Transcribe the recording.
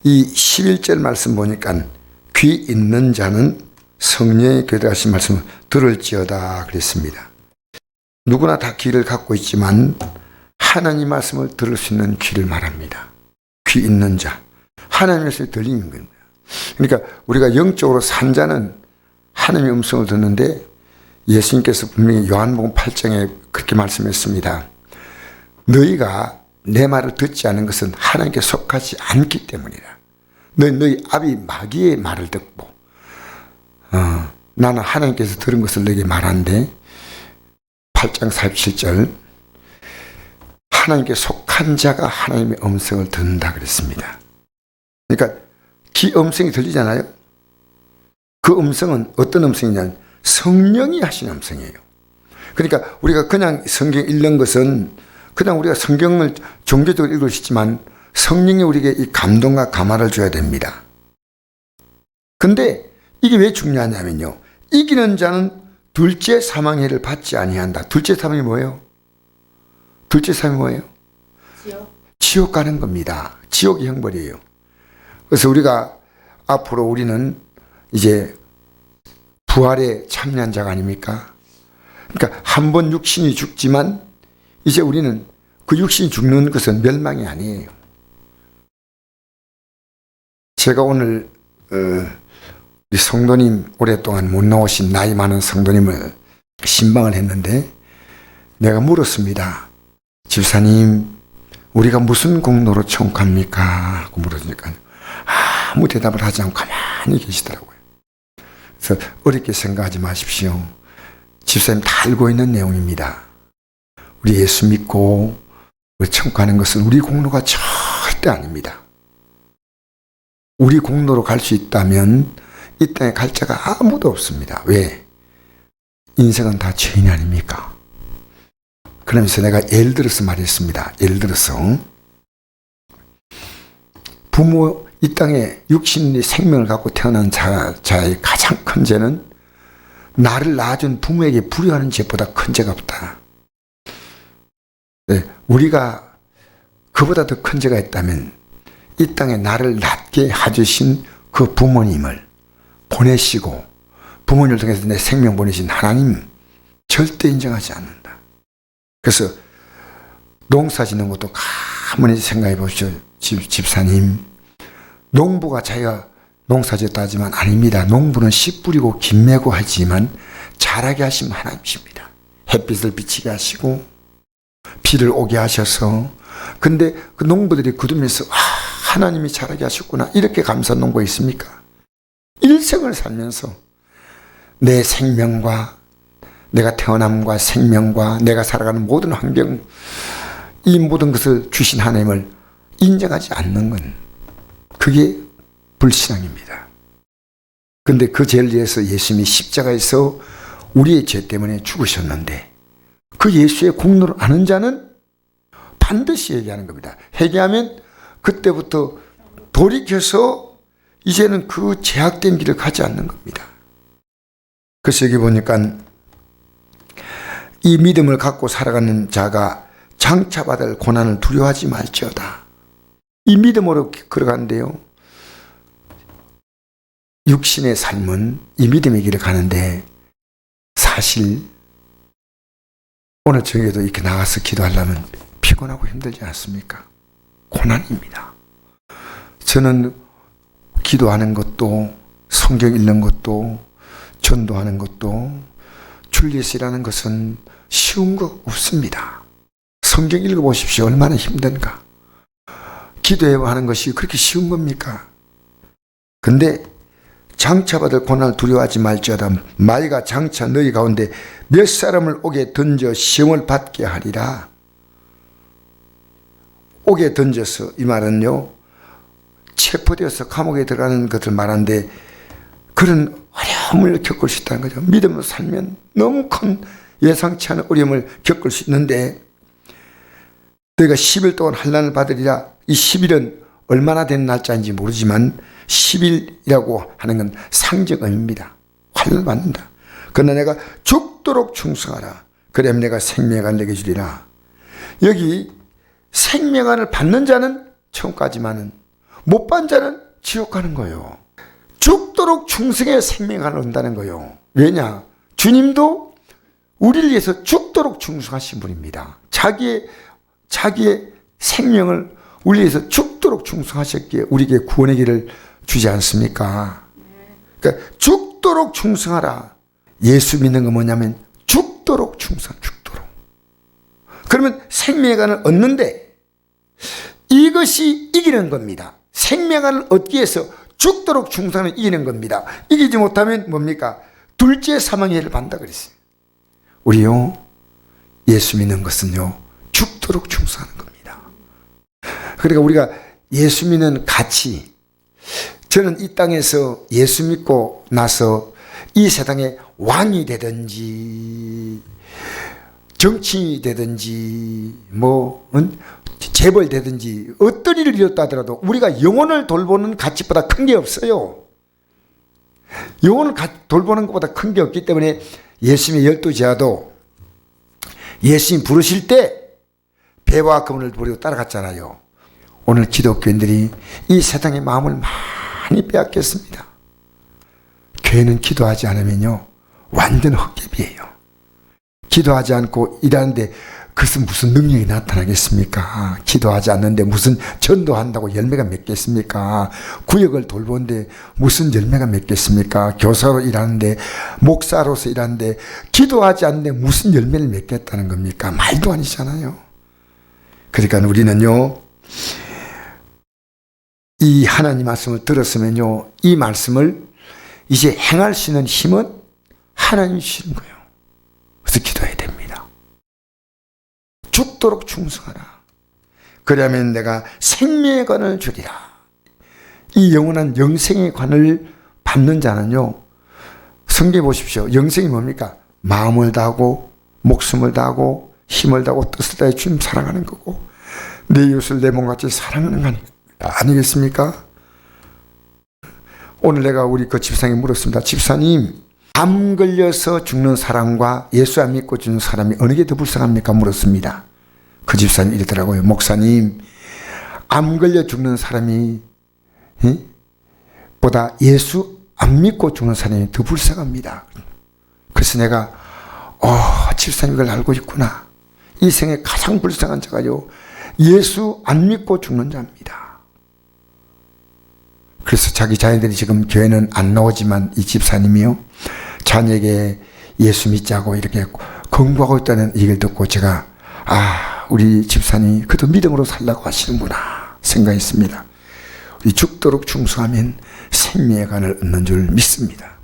이 11절 말씀 보니까 귀 있는 자는 성령의 교대하신 말씀을 들을지어다 그랬습니다. 누구나 다 귀를 갖고 있지만 하나님 말씀을 들을 수 있는 귀를 말합니다. 귀 있는 자, 하나님의 말씀이 들리는 겁니다. 그러니까 우리가 영적으로 산 자는 하나님의 음성을 듣는데, 예수님께서 분명히 요한복음 8장에 그렇게 말씀했습니다. 너희가 내 말을 듣지 않은 것은 하나님께 속하지 않기 때문이라. 너희 아비 마귀의 말을 듣고 나는 하나님께서 들은 것을 너에게 말한데, 8장 47절 하나님께 속한 자가 하나님의 음성을 듣는다 그랬습니다. 그러니까 귀 음성이 들리잖아요. 그 음성은 어떤 음성이냐면 성령이 하신 음성이에요. 그러니까 우리가 그냥 성경 읽는 것은 그냥 우리가 성경을 종교적으로 읽을 수 있지만 성령이 우리에게 이 감동과 감화를 줘야 됩니다. 근데 이게 왜 중요하냐면요, 이기는 자는 둘째 사망해를 받지 아니한다. 둘째 사망이 뭐예요? 둘째 사망이 뭐예요? 지옥 가는 겁니다. 지옥이 형벌이에요. 그래서 우리가 앞으로 우리는 이제 부활에 참여한 자가 아닙니까? 그러니까 한 번 육신이 죽지만 이제 우리는 그 육신이 죽는 것은 멸망이 아니에요. 제가 오늘 우리 성도님, 오랫동안 못 나오신 나이 많은 성도님을 신방을 했는데 내가 물었습니다. 집사님, 우리가 무슨 공로로 천국 갑니까? 하고 물으니까 아무 대답을 하지 않고 가만히 계시더라고요. 그래서 어렵게 생각하지 마십시오. 집사님 다 알고 있는 내용입니다. 우리 예수 믿고 우리 천국 가는 것은 우리 공로가 절대 아닙니다. 우리 공로로 갈 수 있다면 이 땅에 갈 자가 아무도 없습니다. 왜? 인생은 다 죄인 아닙니까? 그러면서 내가 예를 들어서 말했습니다. 예를 들어서 부모, 이 땅에 육신의 생명을 갖고 태어난 자의 가장 큰 죄는 나를 낳아준 부모에게 불효하는 죄보다 큰 죄가 없다. 네, 우리가 그보다 더 큰 죄가 있다면 이 땅에 나를 낳게 해주신 그 부모님을 보내시고 부모님을 통해서 내 생명 보내신 하나님 절대 인정하지 않는다. 그래서 농사 짓는 것도 가만히 생각해 보십시오. 집사님, 농부가 자기가 농사 짓다 하지만 아닙니다. 농부는 씨 뿌리고 김 메고 하지만 자라게 하시면 하나님이십니다. 햇빛을 비치게 하시고 비를 오게 하셔서, 근데 그 농부들이 그러면서 하나님이 자라게 하셨구나, 이렇게 감사한 농부가 있습니까? 일생을 살면서 내 생명과 내가 태어남과 생명과 내가 살아가는 모든 환경, 이 모든 것을 주신 하나님을 인정하지 않는 건 그게 불신앙입니다. 그런데 그 죄를 위해서 예수님이 십자가에서 우리의 죄 때문에 죽으셨는데 그 예수의 공로를 아는 자는 반드시 회개하는 겁니다. 회개하면 그때부터 돌이켜서 이제는 그 제약된 길을 가지 않는 겁니다. 그래서 여기 보니까 이 믿음을 갖고 살아가는 자가 장차받을 고난을 두려워하지 말지어다. 이 믿음으로 걸어가는데요, 육신의 삶은 이 믿음의 길을 가는데 사실 오늘 저녁에도 이렇게 나가서 기도하려면 피곤하고 힘들지 않습니까? 고난입니다. 저는 기도하는 것도, 성경 읽는 것도, 전도하는 것도, 줄리엣이라는 것은 쉬운 거 없습니다. 성경 읽어보십시오. 얼마나 힘든가. 기도해야 하는 것이 그렇게 쉬운 겁니까? 근데 장차받을 고난을 두려워하지 말지어다. 마귀가 장차 너희 가운데 몇 사람을 옥에 던져 시험을 받게 하리라. 옥에 던져서, 이 말은요, 체포되어서 감옥에 들어가는 것을 말하는데 그런 어려움을 겪을 수 있다는 거죠. 믿음으로 살면 너무 큰 예상치 않은 어려움을 겪을 수 있는데, 너희가 10일 동안 환난을 받으리라. 이 10일은 얼마나 된 날짜인지 모르지만 10일이라고 하는 건 상징입니다. 환난을 받는다. 그러나 내가 죽도록 충성하라. 그러면 내가 생명을 내게 주리라. 여기 생명을 받는 자는 천국까지만은, 못 본 자는 지옥 가는 거예요. 죽도록 충성의 생명을 얻는다는 거예요. 왜냐? 주님도 우리를 위해서 죽도록 충성하신 분입니다. 자기의 생명을 우리 위해서 죽도록 충성하셨기에 우리에게 구원의 길을 주지 않습니까? 그러니까 죽도록 충성하라. 예수 믿는 건 뭐냐면 죽도록 죽도록. 그러면 생명관을 얻는데 이것이 이기는 겁니다. 생명관을 얻기 위해서 죽도록 충성을 이기는 겁니다. 이기지 못하면 뭡니까? 둘째 사망의 해를 받는다 그랬어요. 우리요, 예수 믿는 것은요, 죽도록 충성하는 겁니다. 그러니까 우리가 예수 믿는 가치, 저는 이 땅에서 예수 믿고 나서 이 세상에 왕이 되든지 정치인이 되든지 재벌 되든지 어떤 일을 이뤘다 하더라도 우리가 영혼을 돌보는 가치보다 큰 게 없어요. 영혼을 돌보는 것보다 큰 게 없기 때문에 예수님의 12제자도 예수님 부르실 때 배와 그물을 버리고 따라갔잖아요. 오늘 기독교인들이 이 세상의 마음을 많이 빼앗겼습니다. 교회는 기도하지 않으면요, 완전 헛개비예요. 기도하지 않고 일하는데 그것은 무슨 능력이 나타나겠습니까? 기도하지 않는데 무슨 전도한다고 열매가 맺겠습니까? 구역을 돌보는데 무슨 열매가 맺겠습니까? 교사로 일하는데, 목사로서 일하는데 기도하지 않는데 무슨 열매를 맺겠다는 겁니까? 말도 아니잖아요. 그러니까 우리는요, 이 하나님 말씀을 들었으면요, 이 말씀을 이제 행할 수 있는 힘은 하나님이 주시는 거예요. 그래서 기도해야 됩니다. 죽도록 충성하라. 그러면 내가 생명의 관을 주리라. 이 영원한 영생의 관을 받는 자는요, 성경에 보십시오. 영생이 뭡니까? 마음을 다하고 목숨을 다하고 힘을 다하고 뜻을 다해 주님 사랑하는 거고, 내 이웃을 내 몸같이 사랑하는 거 아니겠습니까? 오늘 내가 우리 그 집사님에 물었습니다. 집사님, 암 걸려서 죽는 사람과 예수 안 믿고 죽는 사람이 어느 게 더 불쌍합니까? 물었습니다. 그 집사님 이러더라고요. 목사님, 암 걸려 죽는 사람이 보다 예수 안 믿고 죽는 사람이 더 불쌍합니다. 그래서 내가 집사님 이걸 알고 있구나. 이 생에 가장 불쌍한 자가요, 예수 안 믿고 죽는 자입니다. 그래서 자기 자녀들이 지금 교회는 안 나오지만 이 집사님이요, 자녀에게 예수 믿자고 이렇게 공부하고 있다는 얘기를 듣고 제가 우리 집사님이 그도 믿음으로 살라고 하시는구나 생각했습니다. 우리 죽도록 충성하면 생명의 관을 얻는 줄 믿습니다.